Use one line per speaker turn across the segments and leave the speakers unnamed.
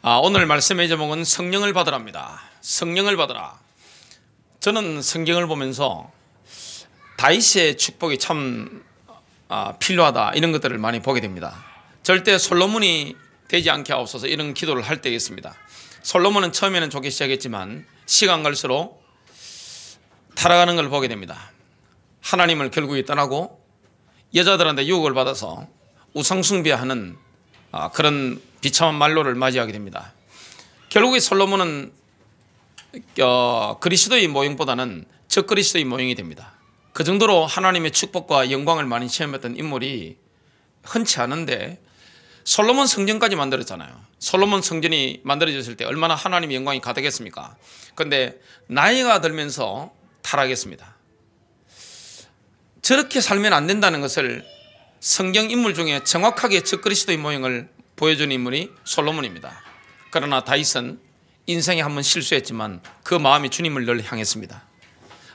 오늘 말씀의 제목은 성령을 받으랍니다. 성령을 받으라. 저는 성경을 보면서 다윗의 축복이 참 필요하다, 이런 것들을 많이 보게 됩니다. 절대 솔로몬이 되지 않게 하옵소서, 이런 기도를 할 때가 있습니다. 솔로몬은 처음에는 좋게 시작했지만 시간 갈수록 타락하는 걸 보게 됩니다. 하나님을 결국에 떠나고 여자들한테 유혹을 받아서 우상숭배하는 그런 비참한 말로를 맞이하게 됩니다. 결국에 솔로몬은 그리스도의 모형보다는 적그리스도의 모형이 됩니다. 그 정도로 하나님의 축복과 영광을 많이 체험했던 인물이 흔치 않은데, 솔로몬 성전까지 만들었잖아요. 솔로몬 성전이 만들어졌을 때 얼마나 하나님의 영광이 가득했습니까? 그런데 나이가 들면서 타락했습니다. 저렇게 살면 안 된다는 것을 성경 인물 중에 정확하게 적그리스도의 모형을 보여준 인물이 솔로몬입니다. 그러나 다윗은 인생에 한번 실수했지만 그 마음이 주님을 늘 향했습니다.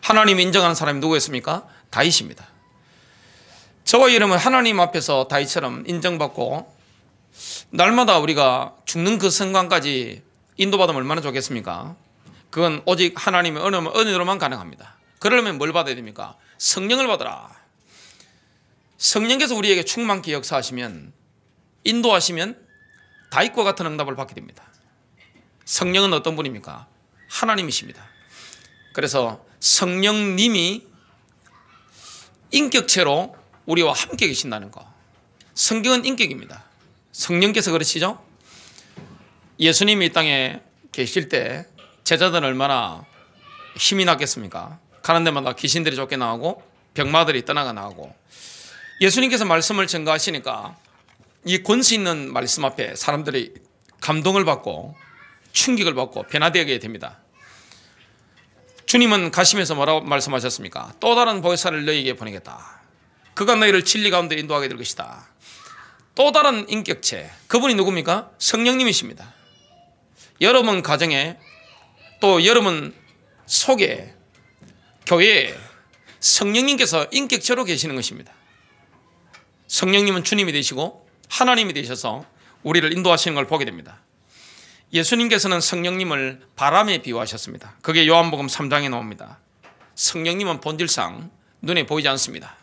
하나님이 인정하는 사람이 누구였습니까? 다윗입니다. 저와 여러분, 하나님 앞에서 다윗처럼 인정받고 날마다 우리가 죽는 그 순간까지 인도받으면 얼마나 좋겠습니까? 그건 오직 하나님의 은혜로만 가능합니다. 그러려면 뭘 받아야 됩니까? 성령을 받으라. 성령께서 우리에게 충만케 역사하시면, 인도하시면 다윗과 같은 응답을 받게 됩니다. 성령은 어떤 분입니까? 하나님이십니다. 그래서 성령님이 인격체로 우리와 함께 계신다는 거. 성경은 인격입니다. 성령께서 그러시죠? 예수님이 이 땅에 계실 때 제자들은 얼마나 힘이 났겠습니까? 가는 데마다 귀신들이 쫓겨나오고 병마들이 떠나가 나오고, 예수님께서 말씀을 전가하시니까 이 권세 있는 말씀 앞에 사람들이 감동을 받고 충격을 받고 변화되게 됩니다. 주님은 가시면서 뭐라고 말씀하셨습니까? 또 다른 보혜사를 너희에게 보내겠다. 그가 너희를 진리 가운데 인도하게 될 것이다. 또 다른 인격체, 그분이 누굽니까? 성령님이십니다. 여러분 가정에, 또 여러분 속에, 교회에 성령님께서 인격체로 계시는 것입니다. 성령님은 주님이 되시고 하나님이 되셔서 우리를 인도하시는 걸 보게 됩니다. 예수님께서는 성령님을 바람에 비유하셨습니다. 그게 요한복음 3장에 나옵니다. 성령님은 본질상 눈에 보이지 않습니다.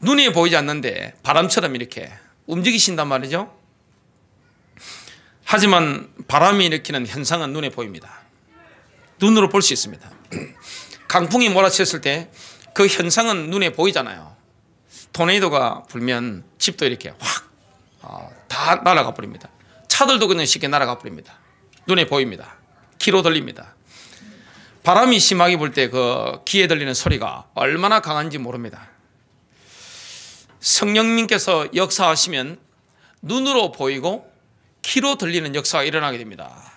눈에 보이지 않는데 바람처럼 이렇게 움직이신단 말이죠. 하지만 바람이 일으키는 현상은 눈에 보입니다. 눈으로 볼 수 있습니다. 강풍이 몰아쳤을 때 그 현상은 눈에 보이잖아요. 토네이도가 불면 집도 이렇게 확 다 날아가 버립니다. 차들도 그냥 쉽게 날아가 버립니다. 눈에 보입니다. 귀로 들립니다. 바람이 심하게 불 때 그 귀에 들리는 소리가 얼마나 강한지 모릅니다. 성령님께서 역사하시면 눈으로 보이고 귀로 들리는 역사가 일어나게 됩니다.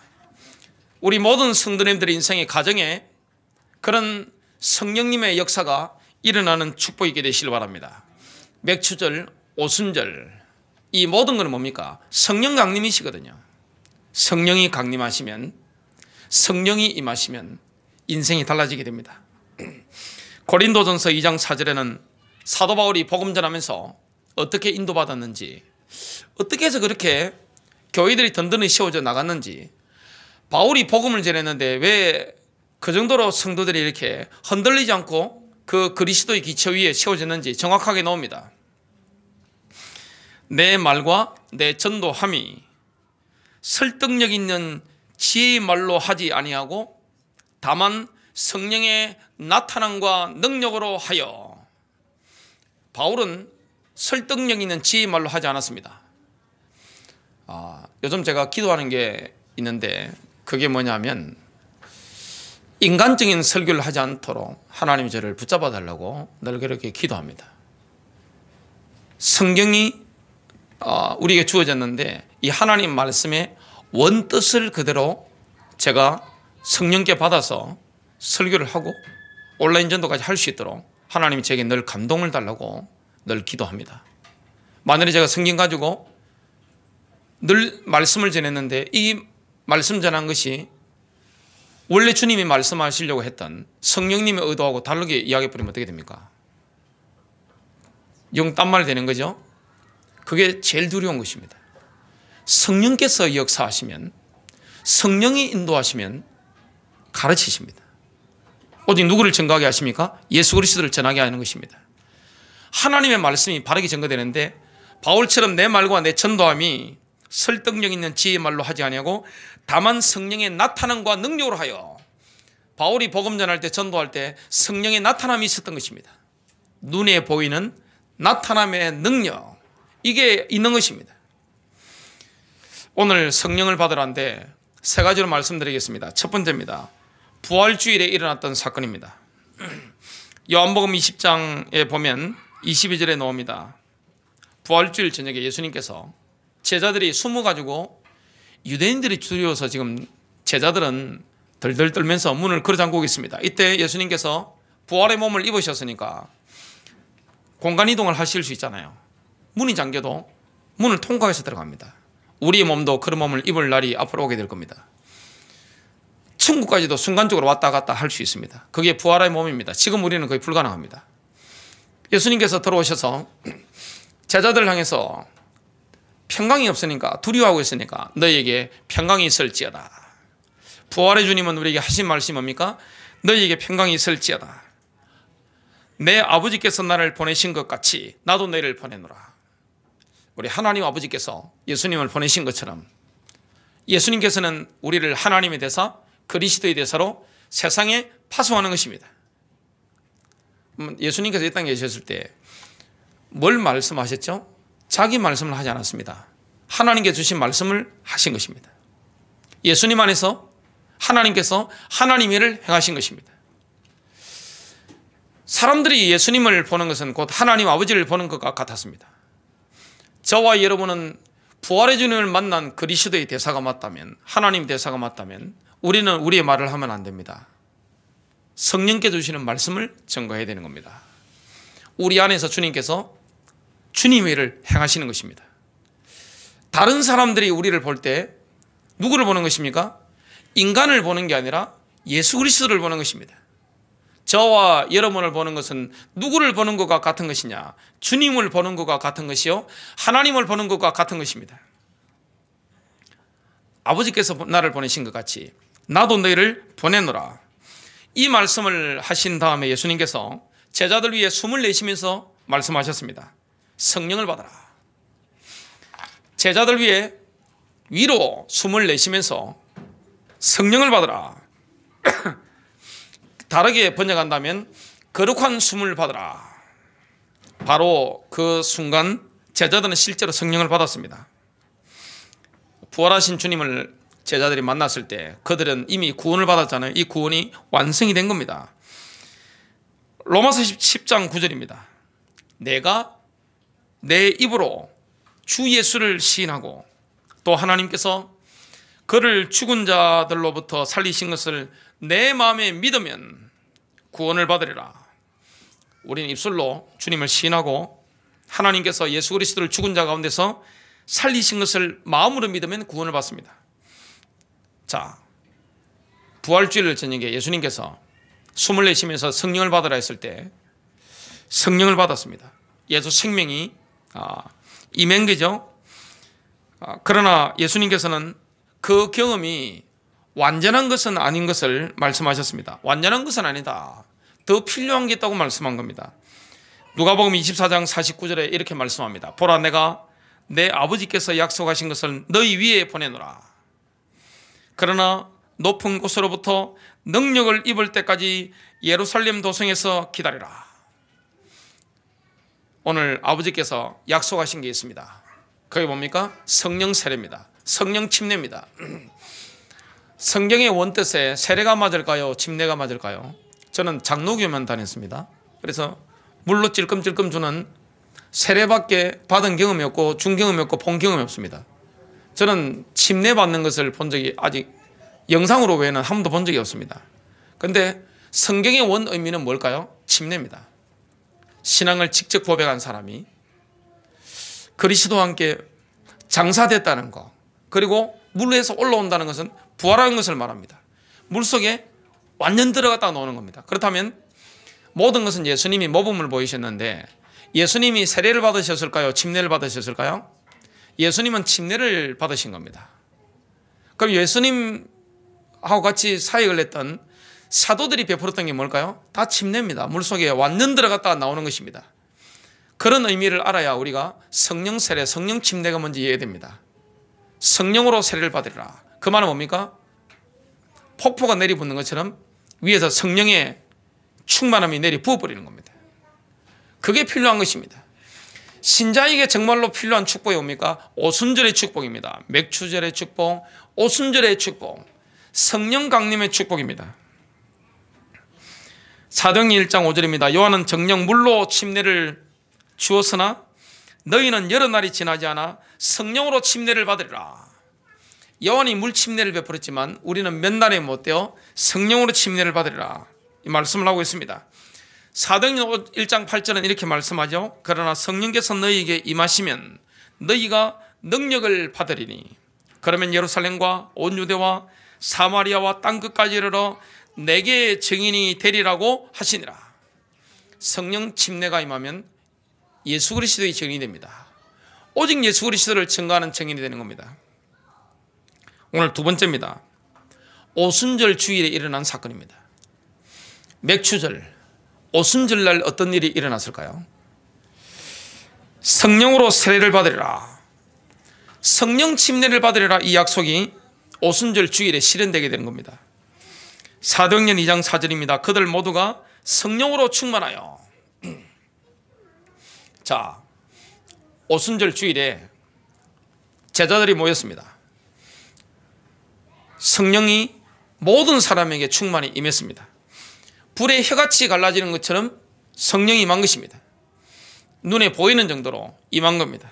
우리 모든 성도님들의 인생의 가정에 그런 성령님의 역사가 일어나는 축복이 있게 되시길 바랍니다. 맥추절, 오순절, 이 모든 건 뭡니까? 성령 강림이시거든요. 성령이 강림하시면, 성령이 임하시면 인생이 달라지게 됩니다. 고린도전서 2장 4절에는 사도 바울이 복음 전하면서 어떻게 인도받았는지, 어떻게 해서 그렇게 교회들이 든든히 세워져 나갔는지, 바울이 복음을 전했는데 왜 그 정도로 성도들이 이렇게 흔들리지 않고 그 그리스도의 기초 위에 세워졌는지 정확하게 나옵니다. 내 말과 내 전도함이 설득력 있는 지혜의 말로 하지 아니하고 다만 성령의 나타남과 능력으로 하여. 바울은 설득력 있는 지혜의 말로 하지 않았습니다. 요즘 제가 기도하는 게 있는데, 그게 뭐냐면 인간적인 설교를 하지 않도록 하나님이 저를 붙잡아 달라고 늘 그렇게 기도합니다. 성경이 우리에게 주어졌는데 이 하나님 말씀의 원뜻을 그대로 제가 성령께 받아서 설교를 하고 온라인 전도까지 할 수 있도록 하나님이 제게 늘 감동을 달라고 늘 기도합니다. 만일에 제가 성경 가지고 늘 말씀을 전했는데 이 말씀 전한 것이 원래 주님이 말씀하시려고 했던 성령님의 의도하고 다르게 이야기해버리면 어떻게 됩니까? 영 딴말 되는 거죠. 그게 제일 두려운 것입니다. 성령께서 역사하시면, 성령이 인도하시면 가르치십니다. 오직 누구를 증거하게 하십니까? 예수 그리스도를 전하게 하는 것입니다. 하나님의 말씀이 바르게 증거되는데 바울처럼 내 말과 내 전도함이 설득력 있는 지혜의 말로 하지 아니하고 다만 성령의 나타남과 능력으로 하여, 바울이 복음 전할 때, 전도할 때 성령의 나타남이 있었던 것입니다. 눈에 보이는 나타남의 능력, 이게 있는 것입니다. 오늘 성령을 받으라는데 세 가지로 말씀드리겠습니다. 첫 번째입니다. 부활주일에 일어났던 사건입니다. 요한복음 20장에 보면 22절에 나옵니다. 부활주일 저녁에 예수님께서 제자들이 숨어가지고, 유대인들이 두려워서 지금 제자들은 덜덜 떨면서 문을 걸어 잠그고 있습니다. 이때 예수님께서 부활의 몸을 입으셨으니까 공간 이동을 하실 수 있잖아요. 문이 잠겨도 문을 통과해서 들어갑니다. 우리의 몸도 그런 몸을 입을 날이 앞으로 오게 될 겁니다. 천국까지도 순간적으로 왔다 갔다 할 수 있습니다. 그게 부활의 몸입니다. 지금 우리는 거의 불가능합니다. 예수님께서 들어오셔서 제자들을 향해서 평강이 없으니까, 두려워하고 있으니까 너희에게 평강이 있을지어다. 부활의 주님은 우리에게 하신 말씀이 뭡니까? 너희에게 평강이 있을지어다. 내 아버지께서 나를 보내신 것 같이 나도 너희를 보내노라. 우리 하나님 아버지께서 예수님을 보내신 것처럼 예수님께서는 우리를 하나님의 대사, 그리스도의 대사로 세상에 파송하는 것입니다. 예수님께서 이 땅에 계셨을 때 뭘 말씀하셨죠? 자기 말씀을 하지 않았습니다. 하나님께 주신 말씀을 하신 것입니다. 예수님 안에서 하나님께서 하나님의 일을 행하신 것입니다. 사람들이 예수님을 보는 것은 곧 하나님 아버지를 보는 것과 같았습니다. 저와 여러분은 부활의 주님을 만난 그리스도의 대사가 맞다면, 하나님 대사가 맞다면 우리는 우리의 말을 하면 안 됩니다. 성령께 주시는 말씀을 증거해야 되는 겁니다. 우리 안에서 주님께서 주님의 일을 행하시는 것입니다. 다른 사람들이 우리를 볼 때 누구를 보는 것입니까? 인간을 보는 게 아니라 예수 그리스도를 보는 것입니다. 저와 여러분을 보는 것은 누구를 보는 것과 같은 것이냐? 주님을 보는 것과 같은 것이요, 하나님을 보는 것과 같은 것입니다. 아버지께서 나를 보내신 것 같이 나도 너희를 보내노라. 이 말씀을 하신 다음에 예수님께서 제자들 위해 숨을 내쉬면서 말씀하셨습니다. 성령을 받아라. 제자들 위해 위로 숨을 내쉬면서 성령을 받아라. 다르게 번역한다면 거룩한 숨을 받아라. 바로 그 순간 제자들은 실제로 성령을 받았습니다. 부활하신 주님을 제자들이 만났을 때 그들은 이미 구원을 받았잖아요. 이 구원이 완성이 된 겁니다. 로마서 10장 9절입니다. 내가 내 입으로 주 예수를 시인하고 또 하나님께서 그를 죽은 자들로부터 살리신 것을 내 마음에 믿으면 구원을 받으리라. 우리는 입술로 주님을 시인하고 하나님께서 예수 그리스도를 죽은 자 가운데서 살리신 것을 마음으로 믿으면 구원을 받습니다. 자, 부활주일 저녁에 예수님께서 숨을 내쉬면서 성령을 받으라 했을 때 성령을 받았습니다. 예수 생명이 임한 거죠. 그러나 예수님께서는 그 경험이 완전한 것은 아닌 것을 말씀하셨습니다. 완전한 것은 아니다. 더 필요한 게 있다고 말씀한 겁니다. 누가복음 24장 49절에 이렇게 말씀합니다. 보라, 내가 내 아버지께서 약속하신 것을 너희 위에 보내노라. 그러나 높은 곳으로부터 능력을 입을 때까지 예루살렘 도성에서 기다리라. 오늘 아버지께서 약속하신 게 있습니다. 그게 뭡니까? 성령 세례입니다. 성령 침례입니다. 성경의 원뜻에 세례가 맞을까요? 침례가 맞을까요? 저는 장로교만 다녔습니다. 그래서 물로 찔끔찔끔 주는 세례밖에 받은 경험이 없고 준 경험이 없고 본 경험이 없습니다. 저는 침례 받는 것을 본 적이 아직 영상으로 외에는 한 번도 본 적이 없습니다. 그런데 성경의 원 의미는 뭘까요? 침례입니다. 신앙을 직접 고백한 사람이 그리스도와 함께 장사됐다는 것, 그리고 물에서 올라온다는 것은 부활하는 것을 말합니다. 물속에 완전 들어갔다 나오는 겁니다. 그렇다면 모든 것은 예수님이 모범을 보이셨는데 예수님이 세례를 받으셨을까요? 침례를 받으셨을까요? 예수님은 침례를 받으신 겁니다. 그럼 예수님하고 같이 사역을 했던 사도들이 베풀었던 게 뭘까요? 다 침례입니다. 물속에 완전 들어갔다가 나오는 것입니다. 그런 의미를 알아야 우리가 성령 세례, 성령 침례가 뭔지 이해됩니다. 성령으로 세례를 받으리라. 그 말은 뭡니까? 폭포가 내리붓는 것처럼 위에서 성령의 충만함이 내리 부어버리는 겁니다. 그게 필요한 것입니다. 신자에게 정말로 필요한 축복이 뭡니까? 오순절의 축복입니다. 맥추절의 축복, 오순절의 축복, 성령 강림의 축복입니다. 사도행전 1장 5절입니다. 요한은 정령 물로 침례를 주었으나 너희는 여러 날이 지나지 않아 성령으로 침례를 받으리라. 요한이 물 침례를 베풀었지만 우리는 몇 날에 못 되어 성령으로 침례를 받으리라. 이 말씀을 하고 있습니다. 사도행전 1장 8절은 이렇게 말씀하죠. 그러나 성령께서 너희에게 임하시면 너희가 능력을 받으리니 그러면 예루살렘과 온 유대와 사마리아와 땅끝까지 이르러 내게 증인이 되리라고 하시니라. 성령 침례가 임하면 예수 그리스도의 증인이 됩니다. 오직 예수 그리스도를 증거하는 증인이 되는 겁니다. 오늘 두 번째입니다. 오순절 주일에 일어난 사건입니다. 맥추절, 오순절 날 어떤 일이 일어났을까요? 성령으로 세례를 받으리라. 성령 침례를 받으리라. 이 약속이 오순절 주일에 실현되게 되는 겁니다. 사도행전 2장 4절입니다. 그들 모두가 성령으로 충만하여. 자, 오순절 주일에 제자들이 모였습니다. 성령이 모든 사람에게 충만히 임했습니다. 불에 혀같이 갈라지는 것처럼 성령이 임한 것입니다. 눈에 보이는 정도로 임한 겁니다.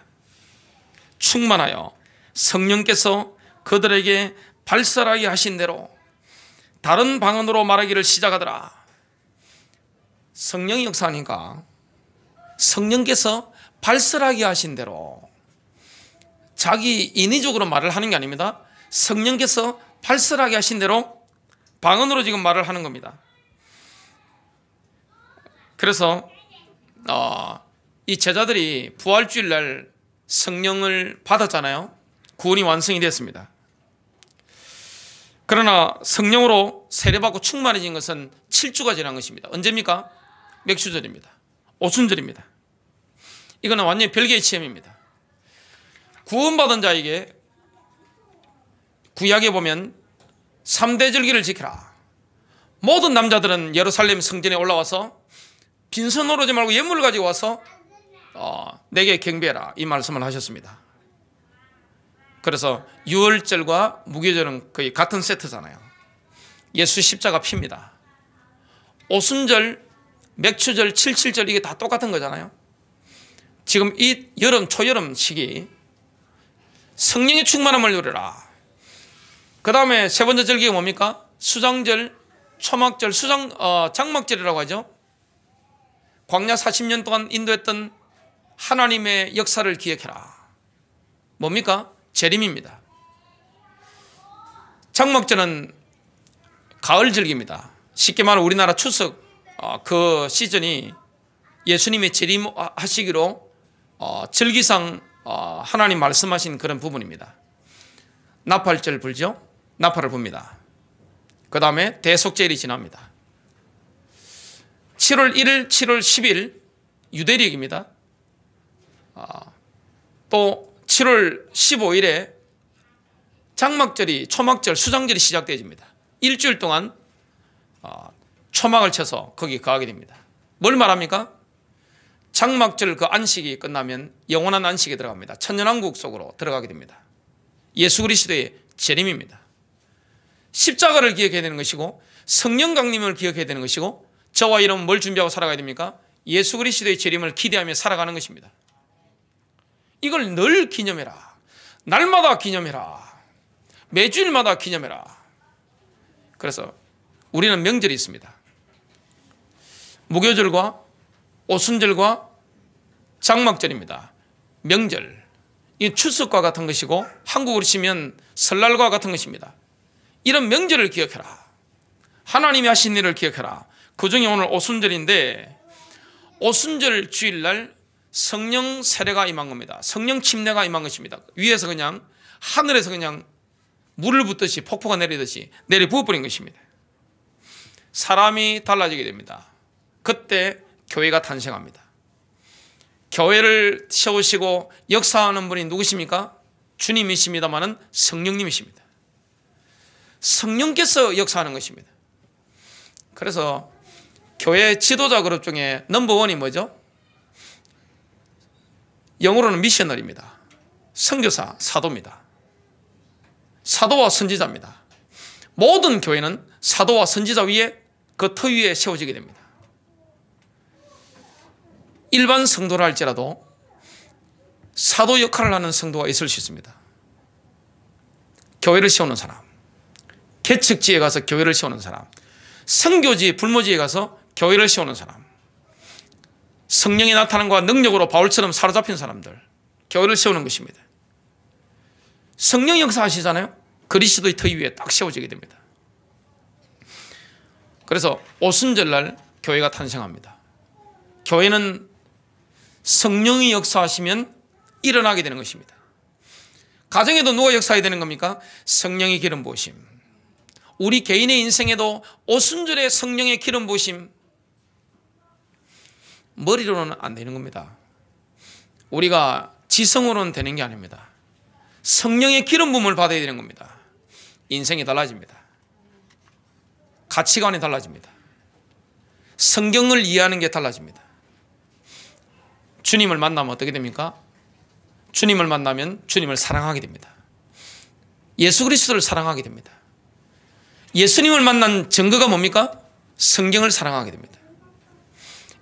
충만하여 성령께서 그들에게 발설하게 하신 대로 다른 방언으로 말하기를 시작하더라. 성령이 역사하니까 성령께서 발설하게 하신 대로 자기 인위적으로 말을 하는 게 아닙니다. 성령께서 발설하게 하신 대로 방언으로 지금 말을 하는 겁니다. 그래서 이 제자들이 부활주일 날 성령을 받았잖아요. 구원이 완성이 됐습니다. 그러나 성령으로 세례받고 충만해진 것은 7주가 지난 것입니다. 언제입니까? 맥추절입니다. 오순절입니다. 이거는 완전히 별개의 체험입니다. 구원받은 자에게 구약에 보면 3대 절기를 지켜라. 모든 남자들은 예루살렘 성전에 올라와서 빈손으로 오지 말고 예물을 가지고 와서 내게 경배해라. 이 말씀을 하셨습니다. 그래서 유월절과 무교절은 거의 같은 세트잖아요. 예수 십자가 피입니다. 오순절, 맥추절, 칠칠절 이게 다 똑같은 거잖아요. 지금 이 여름, 초여름 시기 성령의 충만함을 누려라. 그 다음에 세 번째 절기가 뭡니까? 수장절, 초막절, 장막절이라고 하죠. 광야 40년 동안 인도했던 하나님의 역사를 기억해라. 뭡니까? 재림입니다. 장막절은 가을 절기입니다. 쉽게 말하면 우리나라 추석 그 시즌이 예수님의 재림하시기로 절기상 하나님 말씀하신 그런 부분입니다. 나팔절 불죠. 나팔을 붑니다. 그 다음에 대속절이 지납니다. 7월 1일, 7월 10일 유대력입니다. 또 7월 15일에 장막절이, 초막절, 수장절이 시작되어집니다. 일주일 동안 초막을 쳐서 거기 거하게 됩니다. 뭘 말합니까? 장막절 그 안식이 끝나면 영원한 안식에 들어갑니다. 천년왕국 속으로 들어가게 됩니다. 예수 그리스도의 재림입니다. 십자가를 기억해야 되는 것이고 성령 강림을 기억해야 되는 것이고 저와 여러분 뭘 준비하고 살아가야 됩니까? 예수 그리스도의 재림을 기대하며 살아가는 것입니다. 이걸 늘 기념해라. 날마다 기념해라. 매주일마다 기념해라. 그래서 우리는 명절이 있습니다. 무교절과 오순절과 장막절입니다. 명절. 이 추석과 같은 것이고 한국으로 치면 설날과 같은 것입니다. 이런 명절을 기억해라. 하나님이 하신 일을 기억해라. 그 중에 오늘 오순절인데 오순절 주일날 성령 세례가 임한 겁니다. 성령 침례가 임한 것입니다. 위에서 그냥 하늘에서 그냥 물을 붓듯이 폭포가 내리듯이 내리 부어버린 것입니다. 사람이 달라지게 됩니다. 그때 교회가 탄생합니다. 교회를 세우시고 역사하는 분이 누구십니까? 주님이십니다마는 성령님이십니다. 성령께서 역사하는 것입니다. 그래서 교회 지도자 그룹 중에 넘버원이 뭐죠? 영어로는 미셔너리입니다. 선교사, 사도입니다. 사도와 선지자입니다. 모든 교회는 사도와 선지자 위에 그 터 위에 세워지게 됩니다. 일반 성도라 할지라도 사도 역할을 하는 성도가 있을 수 있습니다. 교회를 세우는 사람, 개척지에 가서 교회를 세우는 사람, 선교지, 불모지에 가서 교회를 세우는 사람, 성령의 나타남과 능력으로 바울처럼 사로잡힌 사람들, 교회를 세우는 것입니다. 성령 역사하시잖아요. 그리스도의 터 위에 딱 세워지게 됩니다. 그래서 오순절날 교회가 탄생합니다. 교회는 성령이 역사하시면 일어나게 되는 것입니다. 가정에도 누가 역사해야 되는 겁니까? 성령의 기름 부으심. 우리 개인의 인생에도 오순절에 성령의 기름 부으심. 머리로는 안 되는 겁니다. 우리가 지성으로는 되는 게 아닙니다. 성령의 기름 부음을 받아야 되는 겁니다. 인생이 달라집니다. 가치관이 달라집니다. 성경을 이해하는 게 달라집니다. 주님을 만나면 어떻게 됩니까? 주님을 만나면 주님을 사랑하게 됩니다. 예수 그리스도를 사랑하게 됩니다. 예수님을 만난 증거가 뭡니까? 성경을 사랑하게 됩니다.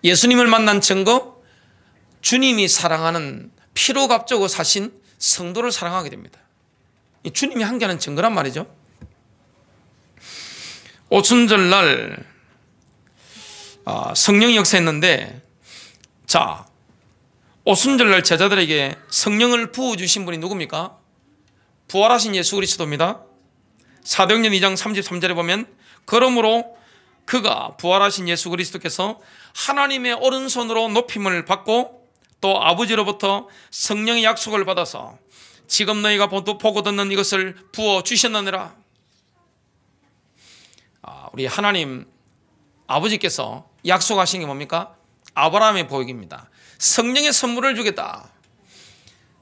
예수님을 만난 증거, 주님이 사랑하는 피로 값주고 사신 성도를 사랑하게 됩니다. 주님이 함께하는 증거란 말이죠. 오순절날 성령이 역사했는데, 자, 오순절날 제자들에게 성령을 부어주신 분이 누굽니까? 부활하신 예수 그리스도입니다. 사도행전 2장 33절에 보면, 그러므로 그가 부활하신 예수 그리스도께서 하나님의 오른손으로 높임을 받고 또 아버지로부터 성령의 약속을 받아서 지금 너희가 보고 듣는 이것을 부어주셨느니라. 우리 하나님 아버지께서 약속하신 게 뭡니까? 아브라함의 복입니다. 성령의 선물을 주겠다.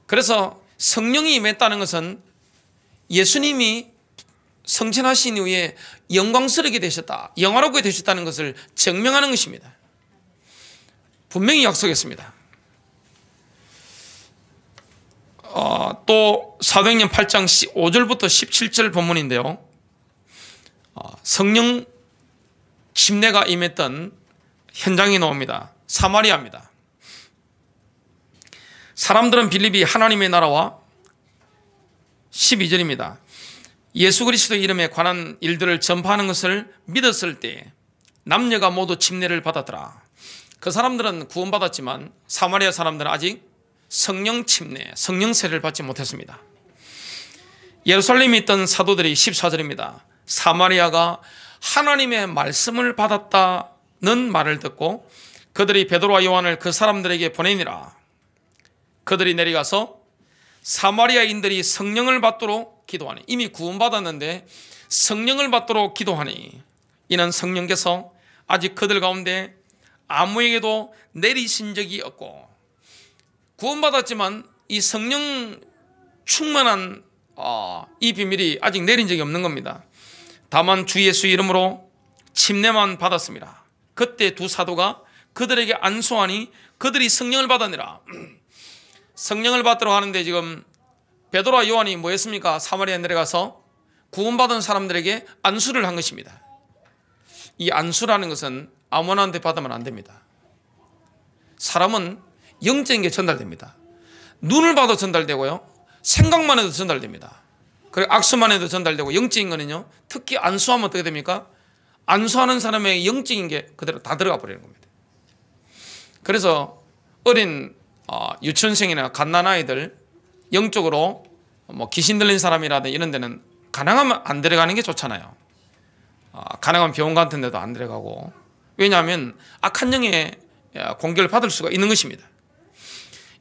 그래서 성령이 임했다는 것은 예수님이 성천하신 이후에 영광스럽게 되셨다, 영화롭게 되셨다는 것을 증명하는 것입니다. 분명히 약속했습니다. 또 사도행전 8장 5절부터 17절 본문인데요, 성령 침례가 임했던 현장이 나옵니다. 사마리아입니다. 사람들은 빌립이 하나님의 나라와 12절입니다. 예수 그리스도의 이름에 관한 일들을 전파하는 것을 믿었을 때 남녀가 모두 침례를 받았더라. 그 사람들은 구원받았지만 사마리아 사람들은 아직 성령 침례, 성령 세례를 받지 못했습니다. 예루살렘에 있던 사도들이 14절입니다. 사마리아가 하나님의 말씀을 받았다는 말을 듣고 그들이 베드로와 요한을 그 사람들에게 보내니라. 그들이 내려가서 사마리아인들이 성령을 받도록 기도하니, 이미 구원받았는데 성령을 받도록 기도하니, 이는 성령께서 아직 그들 가운데 아무에게도 내리신 적이 없고, 구원받았지만 이 성령 충만한 이 비밀이 아직 내린 적이 없는 겁니다. 다만 주 예수 이름으로 침례만 받았습니다. 그때 두 사도가 그들에게 안수하니 그들이 성령을 받았느라. 성령을 받도록 하는데 지금 베드로와 요한이 뭐 했습니까? 사마리아에 내려가서 구원받은 사람들에게 안수를 한 것입니다. 이 안수라는 것은 아무나한테 받으면 안 됩니다. 사람은 영적인 게 전달됩니다. 눈을 봐도 전달되고요, 생각만 해도 전달됩니다. 그리고 악수만 해도 전달되고, 영적인 거는요, 특히 안수하면 어떻게 됩니까? 안수하는 사람의 영적인 게 그대로 다 들어가 버리는 겁니다. 그래서 어린 유치원생이나 갓난아이들, 영적으로 뭐 귀신 들린 사람이라든지 이런 데는 가능하면 안 들어가는 게 좋잖아요. 가능하면 병원 같은 데도 안 들어가고. 왜냐하면 악한 영의 공격을 받을 수가 있는 것입니다.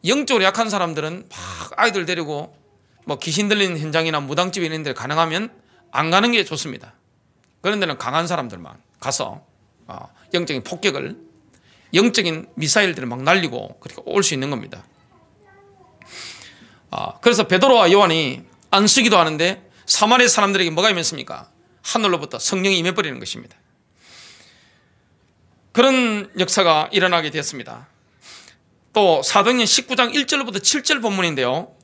영적으로 약한 사람들은 막 아이들 데리고 뭐 귀신 들리는 현장이나 무당집에 있는 데 가능하면 안 가는 게 좋습니다. 그런 데는 강한 사람들만 가서 영적인 폭격을, 영적인 미사일들을 막 날리고 그렇게 올 수 있는 겁니다. 그래서 베드로와 요한이 안수기도 하는데 사마리아 사람들에게 뭐가 임했습니까? 하늘로부터 성령이 임해버리는 것입니다. 그런 역사가 일어나게 되었습니다. 또 사도행전 19장 1절부터 7절 본문인데요,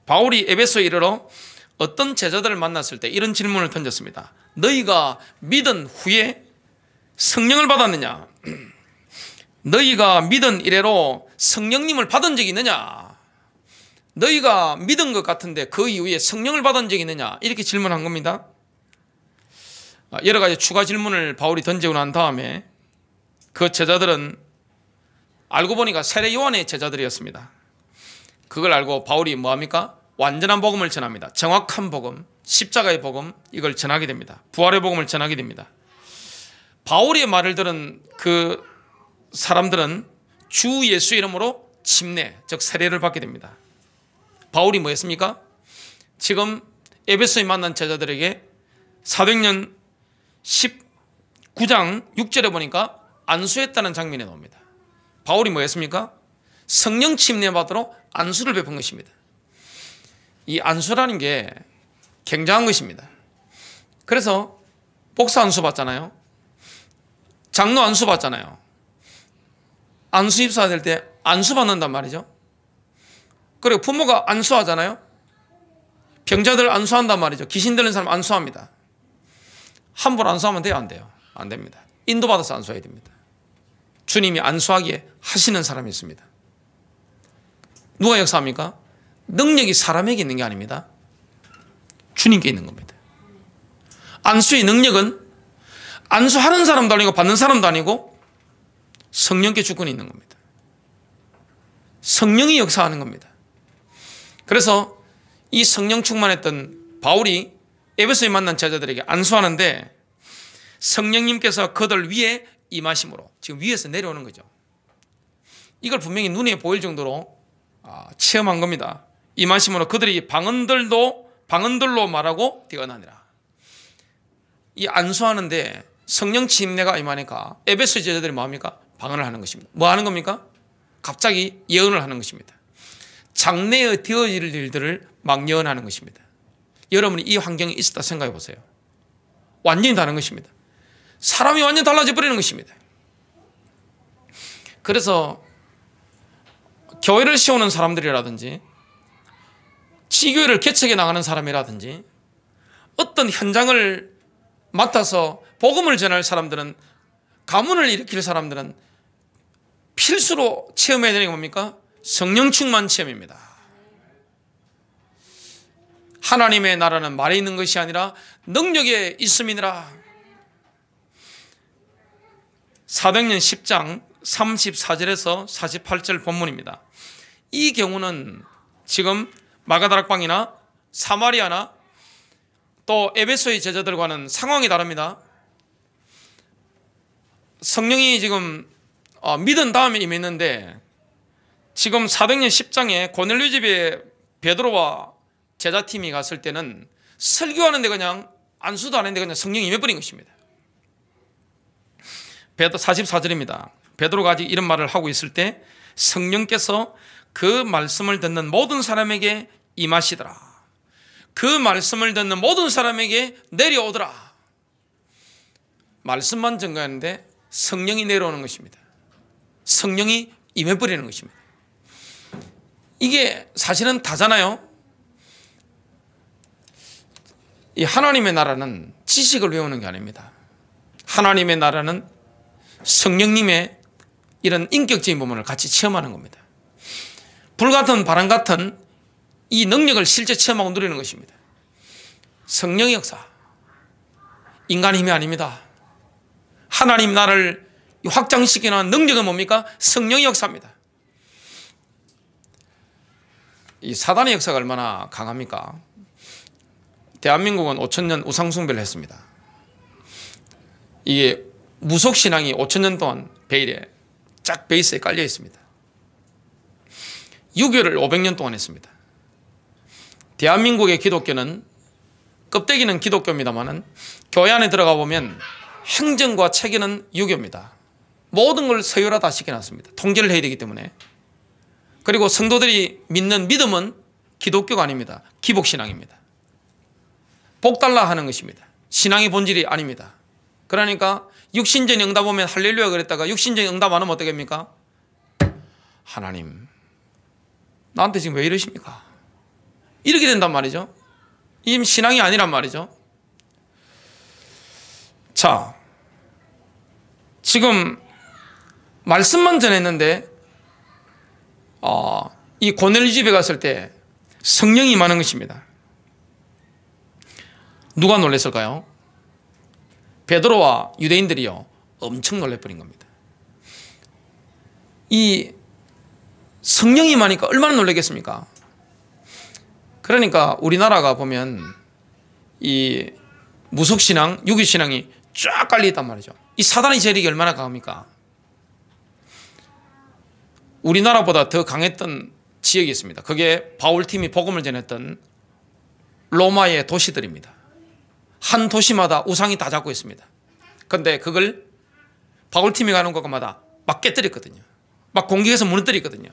바울이 에베소에 이르러 어떤 제자들을 만났을 때 이런 질문을 던졌습니다. 너희가 믿은 후에 성령을 받았느냐? 너희가 믿은 이래로 성령님을 받은 적이 있느냐? 너희가 믿은 것 같은데 그 이후에 성령을 받은 적이 있느냐? 이렇게 질문한 겁니다. 여러 가지 추가 질문을 바울이 던지고 난 다음에 그 제자들은 알고 보니까 세례 요한의 제자들이었습니다. 그걸 알고 바울이 뭐합니까? 완전한 복음을 전합니다. 정확한 복음, 십자가의 복음, 이걸 전하게 됩니다. 부활의 복음을 전하게 됩니다. 바울의 말을 들은 그 사람들은 주 예수 이름으로 침례, 즉 세례를 받게 됩니다. 바울이 뭐 했습니까? 지금 에베소에 만난 제자들에게 사도행전 19장 6절에 보니까 안수했다는 장면이 나옵니다. 바울이 뭐 했습니까? 성령 침례 받으러 안수를 베푼 것입니다. 이 안수라는 게 굉장한 것입니다. 그래서 목사 안수 받잖아요. 장로 안수 받잖아요. 안수 입사될 때 안수 받는단 말이죠. 그리고 부모가 안수하잖아요. 병자들 안수한단 말이죠. 귀신 들린 사람 안수합니다. 함부로 안수하면 돼요, 안 돼요? 안 됩니다. 인도받아서 안수해야 됩니다. 주님이 안수하기에 하시는 사람이 있습니다. 누가 역사합니까? 능력이 사람에게 있는 게 아닙니다. 주님께 있는 겁니다. 안수의 능력은 안수하는 사람도 아니고 받는 사람도 아니고 성령께 주권이 있는 겁니다. 성령이 역사하는 겁니다. 그래서 이 성령 충만했던 바울이 에베소에 만난 제자들에게 안수하는데 성령님께서 그들 위에 임하심으로, 지금 위에서 내려오는 거죠. 이걸 분명히 눈에 보일 정도로 체험한 겁니다. 임하심으로 그들이 방언들로 말하고 뛰어나니라. 이 안수하는데 성령 침례가 임하니까 에베소 제자들이 뭐합니까? 방언을 하는 것입니다. 뭐 하는 겁니까? 갑자기 예언을 하는 것입니다. 장래에 되어질 일들을 막 예언하는 것입니다. 여러분이 이 환경에 있었다 생각해 보세요. 완전히 다른 것입니다. 사람이 완전히 달라져 버리는 것입니다. 그래서 교회를 세우는 사람들이라든지 지교회를 개척해 나가는 사람이라든지 어떤 현장을 맡아서 복음을 전할 사람들은, 가문을 일으킬 사람들은 필수로 체험해야 되는 게 뭡니까? 성령 충만 체험입니다. 하나님의 나라는 말에 있는 것이 아니라 능력에 있음이니라. 사도행전 10장 34절에서 48절 본문입니다. 이 경우는 지금 마가다락방이나 사마리아나 또 에베소의 제자들과는 상황이 다릅니다. 성령이 지금 믿은 다음에 임했는데, 지금 사도행전 10장에 고넬료 집에 베드로와 제자팀이 갔을 때는 설교하는데 그냥 안수도 안 했는데 그냥 성령이 임해버린 것입니다. 44절입니다. 베드로가 아직 이런 말을 하고 있을 때 성령께서 그 말씀을 듣는 모든 사람에게 임하시더라. 그 말씀을 듣는 모든 사람에게 내려오더라. 말씀만 증거하는데 성령이 내려오는 것입니다. 성령이 임해버리는 것입니다. 이게 사실은 다잖아요. 이 하나님의 나라는 지식을 외우는 게 아닙니다. 하나님의 나라는 성령님의 이런 인격적인 부분을 같이 체험하는 겁니다. 불같은 바람 같은 이 능력을 실제 체험하고 누리는 것입니다. 성령의 역사, 인간의 힘이 아닙니다. 하나님 나라를 확장시키는 능력은 뭡니까? 성령의 역사입니다. 이 사단의 역사가 얼마나 강합니까? 대한민국은 5,000년 우상숭배를 했습니다. 이게 무속신앙이 5,000년 동안 베일에 쫙 베이스에 깔려 있습니다. 유교를 500년 동안 했습니다. 대한민국의 기독교는 껍데기는 기독교입니다만은 교회 안에 들어가 보면 행정과 체계는 유교입니다. 모든 걸 서열화다 시켜놨습니다. 통제를 해야 되기 때문에. 그리고 성도들이 믿는 믿음은 기독교가 아닙니다. 기복신앙입니다. 복달라 하는 것입니다. 신앙의 본질이 아닙니다. 그러니까 육신적인 응답 오면 할렐루야 그랬다가 육신적인 응답 안 오면 어떻게 합니까? 하나님 나한테 지금 왜 이러십니까? 이렇게 된단 말이죠. 이 신앙이 아니란 말이죠. 자, 지금 말씀만 전했는데 이 고넬류 집에 갔을 때 성령이 임하는 것입니다. 누가 놀랐을까요? 베드로와 유대인들이요 엄청 놀래버린 겁니다. 이 성령이 임하니까 얼마나 놀라겠습니까? 그러니까 우리나라가 보면 이 무속신앙, 유교신앙이 쫙 깔려있단 말이죠. 이 사단의 세력이 얼마나 강합니까? 우리나라보다 더 강했던 지역이 있습니다. 그게 바울팀이 복음을 전했던 로마의 도시들입니다. 한 도시마다 우상이 다 잡고 있습니다. 그런데 그걸 바울팀이 가는 곳마다 막 깨뜨렸거든요. 막 공격해서 무너뜨렸거든요.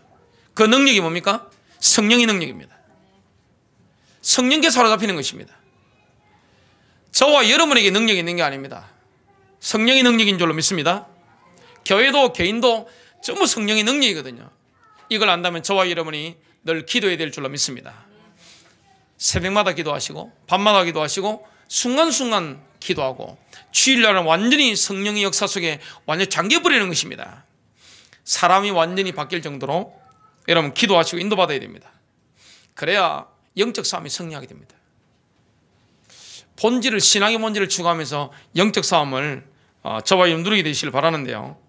그 능력이 뭡니까? 성령의 능력입니다. 성령께 사로잡히는 것입니다. 저와 여러분에게 능력이 있는 게 아닙니다. 성령의 능력인 줄로 믿습니다. 교회도 개인도 전부 성령의 능력이거든요. 이걸 안다면 저와 여러분이 늘 기도해야 될 줄로 믿습니다. 새벽마다 기도하시고 밤마다 기도하시고 순간순간 기도하고 주일날은 완전히 성령의 역사 속에 완전히 잠겨버리는 것입니다. 사람이 완전히 바뀔 정도로 여러분 기도하시고 인도받아야 됩니다. 그래야 영적 싸움이 승리하게 됩니다. 본질을, 신앙의 본질을 추구하면서 영적 싸움을 저와 여러분 누리게 되시길 바라는데요.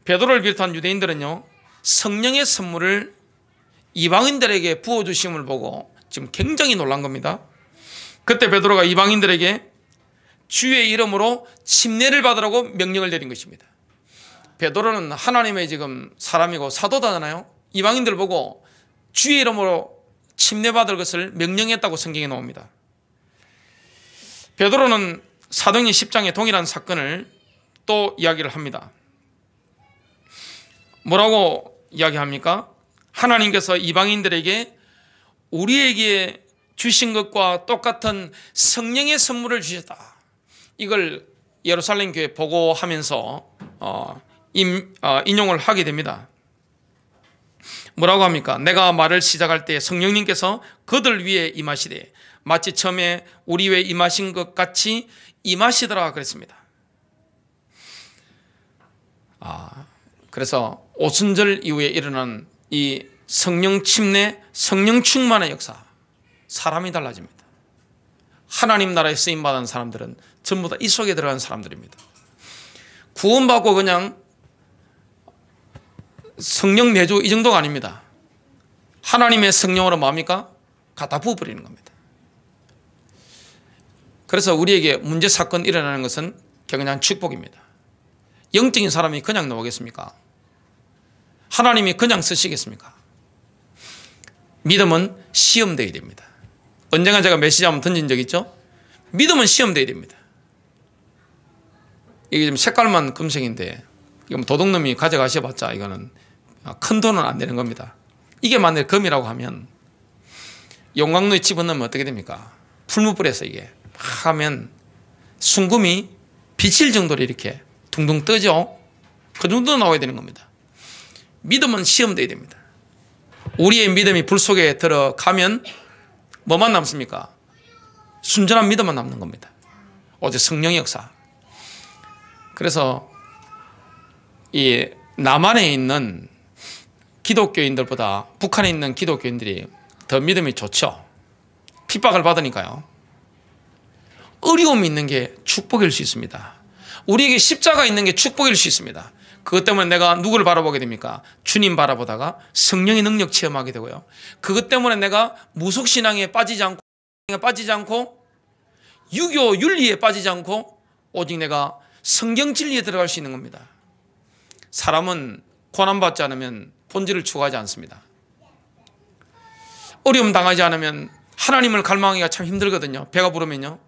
베드로를 비롯한 유대인들은요 성령의 선물을 이방인들에게 부어주심을 보고 지금 굉장히 놀란 겁니다. 그때 베드로가 이방인들에게 주의 이름으로 침례를 받으라고 명령을 내린 것입니다. 베드로는 하나님의 지금 사람이고 사도다잖아요. 이방인들 보고 주의 이름으로 침례받을 것을 명령했다고 성경에 나옵니다. 베드로는 사도행전 10장의 동일한 사건을 또 이야기를 합니다. 뭐라고 이야기합니까? 하나님께서 이방인들에게 우리에게 주신 것과 똑같은 성령의 선물을 주셨다. 이걸 예루살렘 교회 보고하면서 인용을 하게 됩니다. 뭐라고 합니까? 내가 말을 시작할 때 성령님께서 그들 위에 임하시되 마치 처음에 우리 위에 임하신 것 같이 임하시더라 그랬습니다. 그래서 오순절 이후에 일어난 이 성령 침례, 성령 충만의 역사, 사람이 달라집니다. 하나님 나라에 쓰임받은 사람들은 전부 다 이 속에 들어간 사람들입니다. 구원받고 그냥 성령 내주 이 정도가 아닙니다. 하나님의 성령으로 뭡니까? 갖다 부어버리는 겁니다. 그래서 우리에게 문제 사건 일어나는 것은 그냥 축복입니다. 영적인 사람이 그냥 나오겠습니까? 하나님이 그냥 쓰시겠습니까? 믿음은 시험되어야 됩니다. 언젠가 제가 메시지 한번 던진 적 있죠? 믿음은 시험되어야 됩니다. 이게 지금 색깔만 금색인데 이건 도둑놈이 가져가셔봤자 이거는 큰 돈은 안 되는 겁니다. 이게 만약에 금이라고 하면 용광로에 집어넣으면 어떻게 됩니까? 풀무불에서 이게 막 하면 순금이 비칠 정도로 이렇게 둥둥 뜨죠? 그 정도 나와야 되는 겁니다. 믿음은 시험되어야 됩니다. 우리의 믿음이 불 속에 들어가면 뭐만 남습니까? 순전한 믿음만 남는 겁니다. 오직 성령의 역사. 그래서 이 남한에 있는 기독교인들보다 북한에 있는 기독교인들이 더 믿음이 좋죠. 핍박을 받으니까요. 어려움이 있는 게 축복일 수 있습니다. 우리에게 십자가 있는 게 축복일 수 있습니다. 그것 때문에 내가 누구를 바라보게 됩니까? 주님 바라보다가 성령의 능력 체험하게 되고요. 그것 때문에 내가 무속신앙에 빠지지 않고 유교 윤리에 빠지지 않고 오직 내가 성경 진리에 들어갈 수 있는 겁니다. 사람은 고난받지 않으면 본질을 추구하지 않습니다. 어려움 당하지 않으면 하나님을 갈망하기가 참 힘들거든요. 배가 부르면요.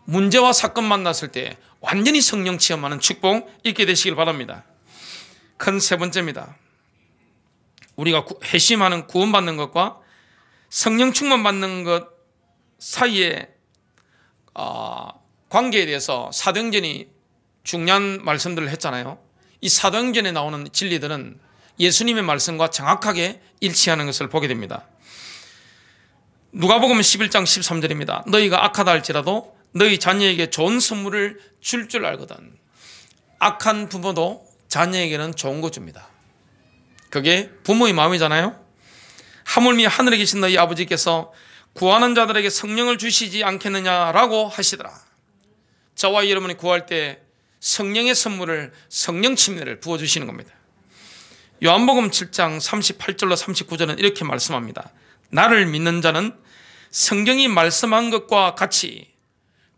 문제와 사건 만났을 때 완전히 성령 체험하는 축복 있게 되시길 바랍니다. 큰 세 번째입니다. 우리가 회심하는 구원받는 것과 성령 충만 받는 것 사이에 관계에 대해서 사도행전이 중요한 말씀들을 했잖아요. 이 사도행전에 나오는 진리들은 예수님의 말씀과 정확하게 일치하는 것을 보게 됩니다. 누가복음 11장 13절입니다. 너희가 악하다 할지라도 너희 자녀에게 좋은 선물을 줄 줄 알거든. 악한 부모도 자녀에게는 좋은 거 줍니다. 그게 부모의 마음이잖아요. 하물며 하늘에 계신 너희 아버지께서 구하는 자들에게 성령을 주시지 않겠느냐라고 하시더라. 저와 여러분이 구할 때 성령의 선물을, 성령 침례를 부어주시는 겁니다. 요한복음 7장 38절로 39절은 이렇게 말씀합니다. 나를 믿는 자는 성경이 말씀한 것과 같이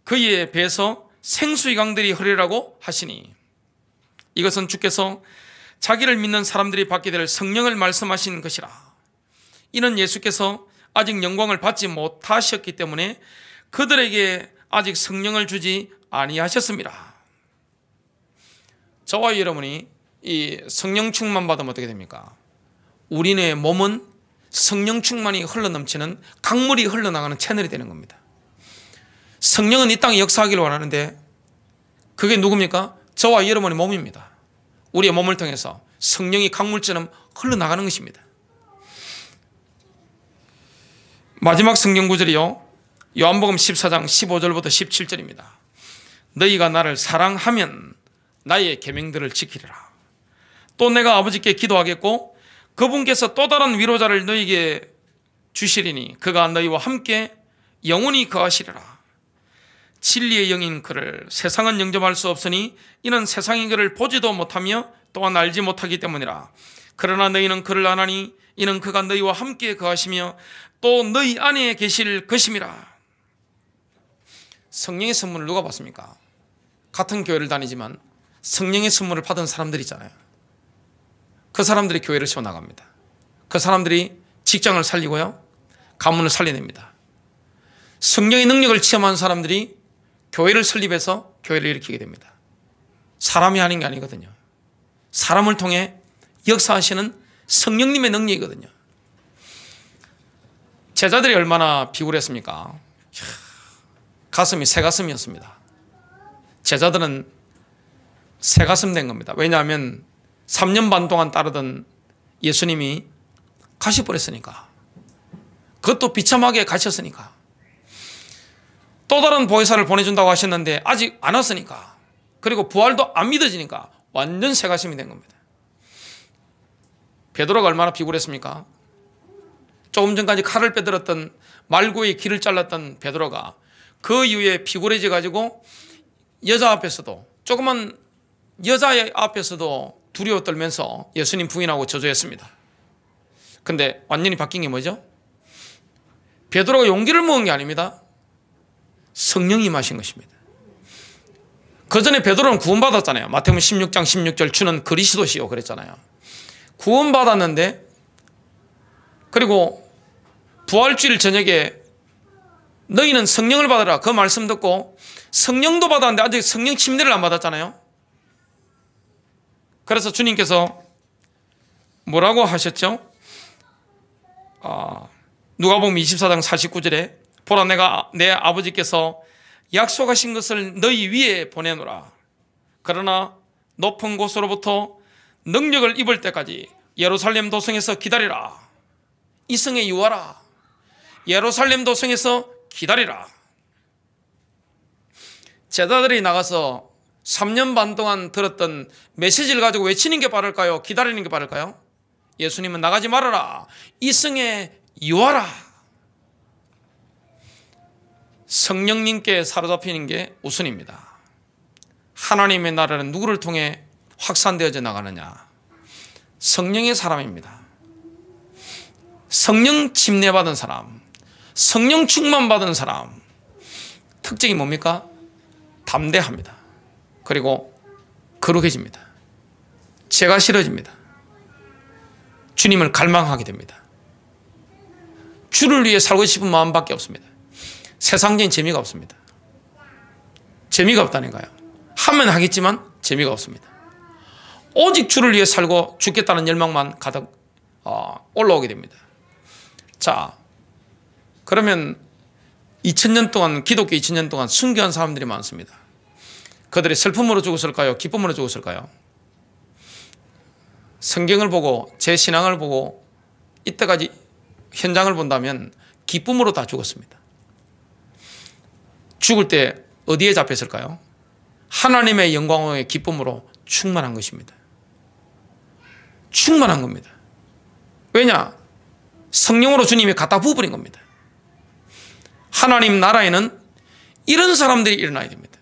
그의 배에서 생수의 강들이 흐르라고 하시니, 이것은 주께서 자기를 믿는 사람들이 받게 될 성령을 말씀하신 것이라. 이는 예수께서 아직 영광을 받지 못하셨기 때문에 그들에게 아직 성령을 주지 아니하셨습니다. 저와 여러분이 이 성령 충만 받으면 어떻게 됩니까? 우리네 몸은 성령 충만이 흘러넘치는 강물이 흘러나가는 채널이 되는 겁니다. 성령은 이 땅에 역사하기를 원하는데 그게 누굽니까? 저와 여러분의 몸입니다. 우리의 몸을 통해서 성령이 강물처럼 흘러나가는 것입니다. 마지막 성경 구절이요, 요한복음 14장 15절부터 17절입니다. 너희가 나를 사랑하면 나의 계명들을 지키리라. 또 내가 아버지께 기도하겠고 그분께서 또 다른 위로자를 너희에게 주시리니 그가 너희와 함께 영원히 거하시리라. 진리의 영인 그를 세상은 영접할 수 없으니 이는 세상이 그를 보지도 못하며 또한 알지 못하기 때문이라. 그러나 너희는 그를 아나니 이는 그가 너희와 함께 거하시며 또 너희 안에 계실 것임이라. 성령의 선물을 누가 받습니까? 같은 교회를 다니지만 성령의 선물을 받은 사람들이 있잖아요. 그 사람들이 교회를 세워나갑니다. 그 사람들이 직장을 살리고요, 가문을 살려냅니다. 성령의 능력을 체험한 사람들이 교회를 설립해서 교회를 일으키게 됩니다. 사람이 하는 게 아니거든요. 사람을 통해 역사하시는 성령님의 능력이거든요. 제자들이 얼마나 비굴했습니까? 가슴이 새 가슴이었습니다. 제자들은 새 가슴 된 겁니다. 왜냐하면 3년 반 동안 따르던 예수님이 가셔버렸으니까, 그것도 비참하게 가셨으니까, 또 다른 보혜사를 보내준다고 하셨는데 아직 안 왔으니까, 그리고 부활도 안 믿어지니까 완전 새 가슴이 된 겁니다. 베드로가 얼마나 비굴했습니까? 조금 전까지 칼을 빼들었던, 말고의 길을 잘랐던 베드로가 그 이후에 비굴해져 가지고 여자 앞에서도, 조그만 여자의 앞에서도 두려워 떨면서 예수님 부인하고 저주했습니다. 근데 완전히 바뀐 게 뭐죠? 베드로가 용기를 모은 게 아닙니다. 성령이 임하신 것입니다. 그 전에 베드로는 구원받았잖아요. 마태복음 16장 16절 주는 그리스도시요 그랬잖아요. 구원받았는데, 그리고 부활주일 저녁에 너희는 성령을 받으라 그 말씀 듣고 성령도 받았는데 아직 성령 침례를 안 받았잖아요. 그래서 주님께서 뭐라고 하셨죠? 누가복음 24장 49절에 보라 내가 내 아버지께서 약속하신 것을 너희 위에 보내노라. 그러나 높은 곳으로부터 능력을 입을 때까지 예루살렘 도성에서 기다리라. 이 성에 유하라. 예루살렘 도성에서 기다리라. 제자들이 나가서 3년 반 동안 들었던 메시지를 가지고 외치는 게 빠를까요? 기다리는 게 빠를까요? 예수님은 나가지 말아라. 이 성에 유하라. 성령님께 사로잡히는 게 우선입니다. 하나님의 나라는 누구를 통해 확산되어져 나가느냐? 성령의 사람입니다. 성령 침례받은 사람, 성령 충만 받은 사람, 특징이 뭡니까? 담대합니다. 그리고 거룩해집니다. 죄가 싫어집니다. 주님을 갈망하게 됩니다. 주를 위해 살고 싶은 마음밖에 없습니다. 세상적인 재미가 없습니다. 재미가 없다는 거예요. 하면 하겠지만 재미가 없습니다. 오직 주를 위해 살고 죽겠다는 열망만 가득 올라오게 됩니다. 자, 그러면 2000년 동안, 기독교 2000년 동안 순교한 사람들이 많습니다. 그들이 슬픔으로 죽었을까요? 기쁨으로 죽었을까요? 성경을 보고 제 신앙을 보고 이때까지 현장을 본다면 기쁨으로 다 죽었습니다. 죽을 때 어디에 잡혔을까요? 하나님의 영광의 기쁨으로 충만한 것입니다. 충만한 겁니다. 왜냐? 성령으로 주님이 갖다 부어버린 겁니다. 하나님 나라에는 이런 사람들이 일어나야 됩니다.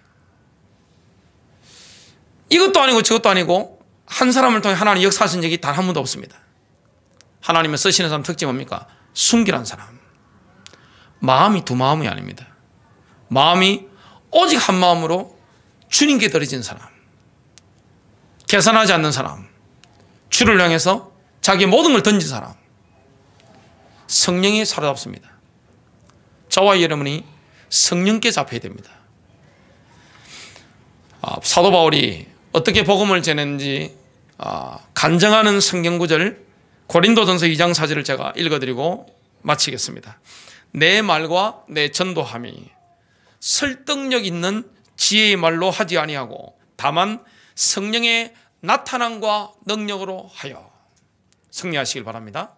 이것도 아니고 저것도 아니고 한 사람을 통해 하나님 역사하신 적이 단 한 번도 없습니다. 하나님을 쓰시는 사람 특징이 뭡니까? 순결한 사람. 마음이 두 마음이 아닙니다. 마음이 오직 한 마음으로 주님께 드려진 사람. 계산하지 않는 사람. 주를 향해서 자기 모든 걸 던진 사람. 성령이 사로잡습니다. 저와 여러분이 성령께 잡혀야 됩니다. 사도 바울이 어떻게 복음을 전했는지 간증하는 성경 구절 고린도전서 2장 4절을 제가 읽어드리고 마치겠습니다. 내 말과 내 전도함이 설득력 있는 지혜의 말로 하지 아니하고 다만 성령의 나타남과 능력으로 하여. 승리하시길 바랍니다.